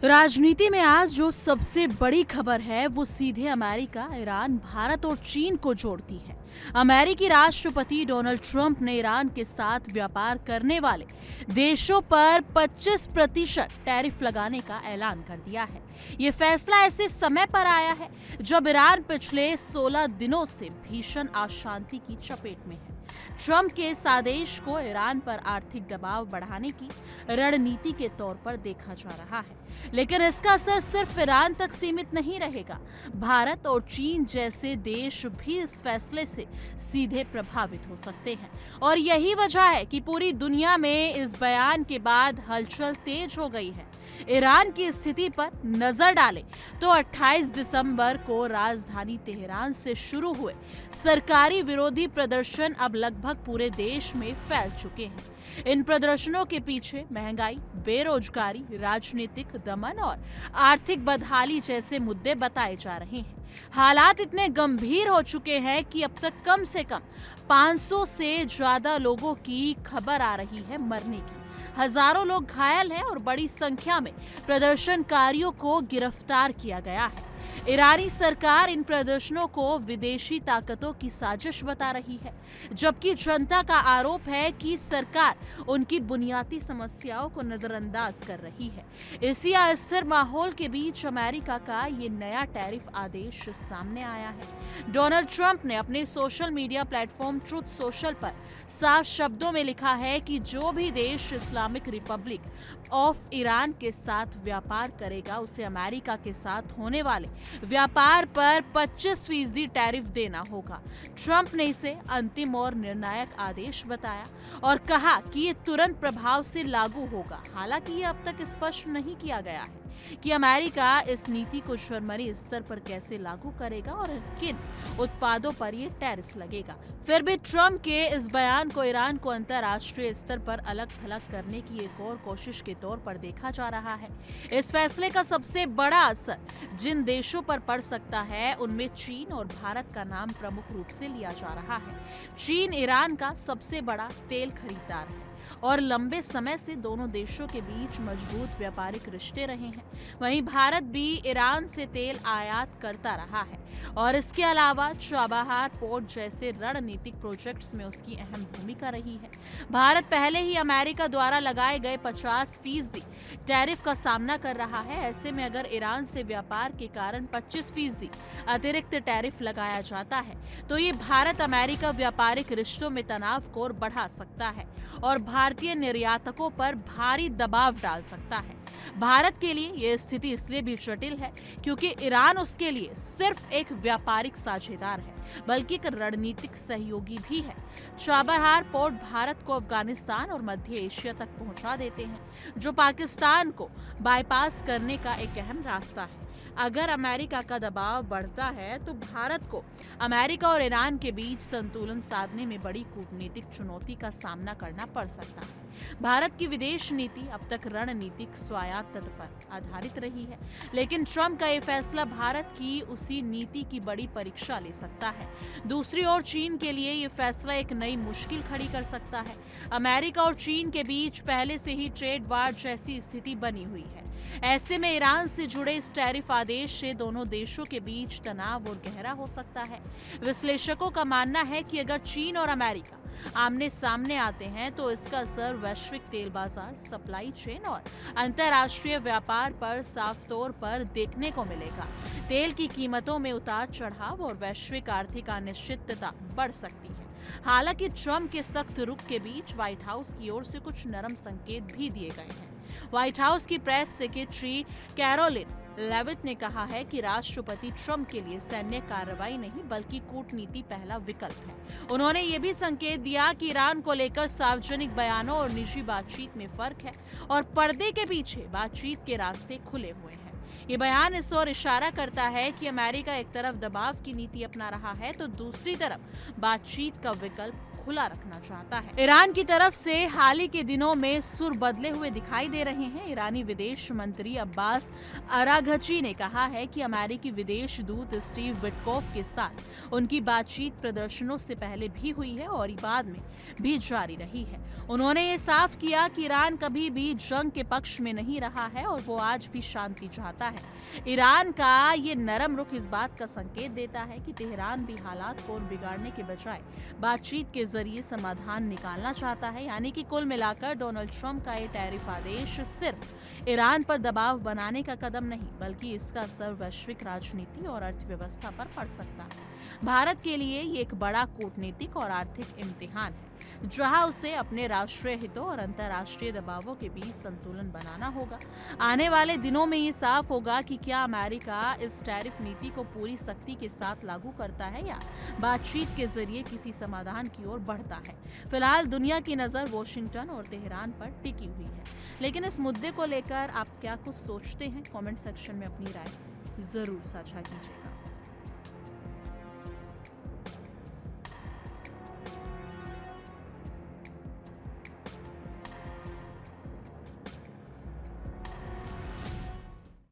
राजनीति में आज जो सबसे बड़ी खबर है वो सीधे अमेरिका, ईरान, भारत और चीन को जोड़ती है। अमेरिकी राष्ट्रपति डोनाल्ड ट्रंप ने ईरान के साथ व्यापार करने वाले देशों पर 25% टैरिफ लगाने का ऐलान कर दिया है। ये फैसला ऐसे समय पर आया है जब ईरान पिछले 16 दिनों से भीषण अशांति की चपेट में है। ट्रंप के इस आदेश को ईरान पर आर्थिक दबाव बढ़ाने की रणनीति के तौर पर देखा जा रहा है, लेकिन इसका असर सिर्फ ईरान तक सीमित नहीं रहेगा। भारत और चीन जैसे देश भी इस फैसले से सीधे प्रभावित हो सकते हैं और यही वजह है कि पूरी दुनिया में इस बयान के बाद हलचल तेज हो गई है। ईरान की स्थिति पर नजर डालें तो 28 दिसंबर को राजधानी तेहरान से शुरू हुए सरकारी विरोधी प्रदर्शन अब लगभग पूरे देश में फैल चुके हैं। इन प्रदर्शनों के पीछे महंगाई, बेरोजगारी, राजनीतिक दमन और आर्थिक बदहाली जैसे मुद्दे बताए जा रहे हैं। हालात इतने गंभीर हो चुके हैं कि अब तक कम से कम 500 से ज्यादा लोगों की खबर आ रही है मरने की। हजारों लोग घायल हैं और बड़ी संख्या में प्रदर्शनकारियों को गिरफ्तार किया गया है। ईरानी सरकार इन प्रदर्शनों को विदेशी ताकतों की साजिश बता रही है, जबकि जनता का आरोप है कि सरकार उनकी बुनियादी समस्याओं को नजरअंदाज कर रही है। इसी अस्थिर माहौल के बीच अमेरिका का ये नया टैरिफ आदेश सामने आया है। डोनाल्ड ट्रंप ने अपने social media platform truth social पर साफ शब्दों में लिखा है कि जो भी देश इस्लामिक रिपब्लिक ऑफ ईरान के साथ व्यापार करेगा उसे अमेरिका के साथ होने वाले व्यापार पर 25% टैरिफ देना होगा। ट्रंप ने इसे अंतिम और निर्णायक आदेश बताया और कहा कि ये तुरंत प्रभाव से लागू होगा। हालांकि ये अब तक स्पष्ट नहीं किया गया है कि अमेरिका इस नीति को जर्मनी स्तर पर कैसे लागू करेगा और किन उत्पादों पर ये टैरिफ लगेगा। फिर भी ट्रंप के इस बयान को ईरान को अंतर्राष्ट्रीय स्तर पर अलग थलग करने की एक और कोशिश के तौर पर देखा जा रहा है। इस फैसले का सबसे बड़ा असर जिन देशों पर पड़ सकता है उनमें चीन और भारत का नाम प्रमुख रूप से लिया जा रहा है। चीन ईरान का सबसे बड़ा तेल खरीदार है और लंबे समय से दोनों देशों के बीच मजबूत व्यापारिक रिश्ते रहे हैं। वहीं भारत भी ईरान से तेल आयात करता रहा है और इसके अलावा चाबहार पोर्ट जैसे रणनीतिक प्रोजेक्ट्स में उसकी अहम भूमिका रही है। भारत पहले ही अमेरिका द्वारा लगाए गए 50% टैरिफ का सामना कर रहा है। ऐसे में अगर ईरान से व्यापार के कारण 25% अतिरिक्त टैरिफ लगाया जाता है तो ये भारत अमेरिका व्यापारिक रिश्तों में तनाव को और बढ़ा सकता है और भारतीय निर्यातकों पर भारी दबाव डाल सकता है। भारत के लिए यह स्थिति इसलिए भी जटिल है क्योंकि ईरान उसके लिए सिर्फ एक व्यापारिक साझेदार है बल्कि एक रणनीतिक सहयोगी भी है। चाबहार पोर्ट भारत को अफगानिस्तान और मध्य एशिया तक पहुंचा देते हैं, जो पाकिस्तान को बाईपास करने का एक अहम रास्ता है। अगर अमेरिका का दबाव बढ़ता है तो भारत को अमेरिका और ईरान के बीच संतुलन साधने में बड़ी कूटनीतिक चुनौती का सामना करना पड़ सकता है। भारत की विदेश नीति अब तक रणनीतिक स्वायत्तता पर आधारित रही है, लेकिन ट्रंप का ये फैसला भारत की उसी नीति की बड़ी परीक्षा ले सकता है। दूसरी ओर चीन के लिए ये फैसला एक नई मुश्किल खड़ी कर सकता है। अमेरिका और चीन के बीच पहले से ही ट्रेड वार जैसी स्थिति बनी हुई है। ऐसे में ईरान से जुड़े इस टैरिफ आदेश से दोनों देशों के बीच तनाव और गहरा हो सकता है। विश्लेषकों का मानना है कि अगर चीन और अमेरिका आमने सामने आते हैं तो इसका असर वैश्विक तेल बाजार, सप्लाई चेन और अंतर्राष्ट्रीय व्यापार पर साफ तौर पर देखने को मिलेगा। तेल की कीमतों में उतार चढ़ाव और वैश्विक आर्थिक अनिश्चितता बढ़ सकती है। हालांकि ट्रंप के सख्त रुख के बीच व्हाइट हाउस की ओर से कुछ नरम संकेत भी दिए गए हैं। व्हाइट हाउस की प्रेस सेक्रेटरी कैरोलिन लेविट ने कहा है कि राष्ट्रपति ट्रंप के लिए सैन्य कार्रवाई नहीं बल्कि कूटनीति पहला विकल्प है। उन्होंने ये भी संकेत दिया कि ईरान को लेकर सार्वजनिक बयानों और निजी बातचीत में फर्क है और पर्दे के पीछे बातचीत के रास्ते खुले हुए हैं। ये बयान इस ओर इशारा करता है कि अमेरिका एक तरफ दबाव की नीति अपना रहा है तो दूसरी तरफ बातचीत का विकल्प खुला रखना चाहता है। ईरान की तरफ से हाल ही के दिनों में सुर बदले हुए दिखाई दे रहे हैं। ईरानी विदेश मंत्री अब्बास अराघची ने कहा है कि अमेरिकी विदेश दूत स्टीव विटकॉफ के साथ उनकी बातचीत प्रदर्शनों से पहले भी हुई है और बाद में भी जारी रही है। उन्होंने ये साफ किया कि ईरान कभी भी जंग के पक्ष में नहीं रहा है और वो आज भी शांति चाहता है। ईरान का ये नरम रुख इस बात का संकेत देता है कि तेहरान भी हालात को बिगाड़ने के बजाय बातचीत के जरिए समाधान निकालना चाहता है। यानी कि कुल मिलाकर डोनाल्ड ट्रंप का ये टैरिफ आदेश सिर्फ ईरान पर दबाव बनाने का कदम नहीं बल्कि इसका असर वैश्विक राजनीति और अर्थव्यवस्था पर पड़ सकता है। भारत के लिए ये एक बड़ा कूटनीतिक और आर्थिक इम्तिहान है जहां उसे अपने राष्ट्रीय हितों और अंतर्राष्ट्रीय दबावों के बीच संतुलन बनाना होगा। आने वाले दिनों में ये साफ होगा कि क्या अमेरिका इस टैरिफ नीति को पूरी सख्ती के साथ लागू करता है या बातचीत के जरिए किसी समाधान की ओर बढ़ता है। फिलहाल दुनिया की नजर वॉशिंगटन और तेहरान पर टिकी हुई है, लेकिन इस मुद्दे को लेकर आप क्या कुछ सोचते हैं? कमेंट सेक्शन में अपनी राय जरूर साझा कीजिए।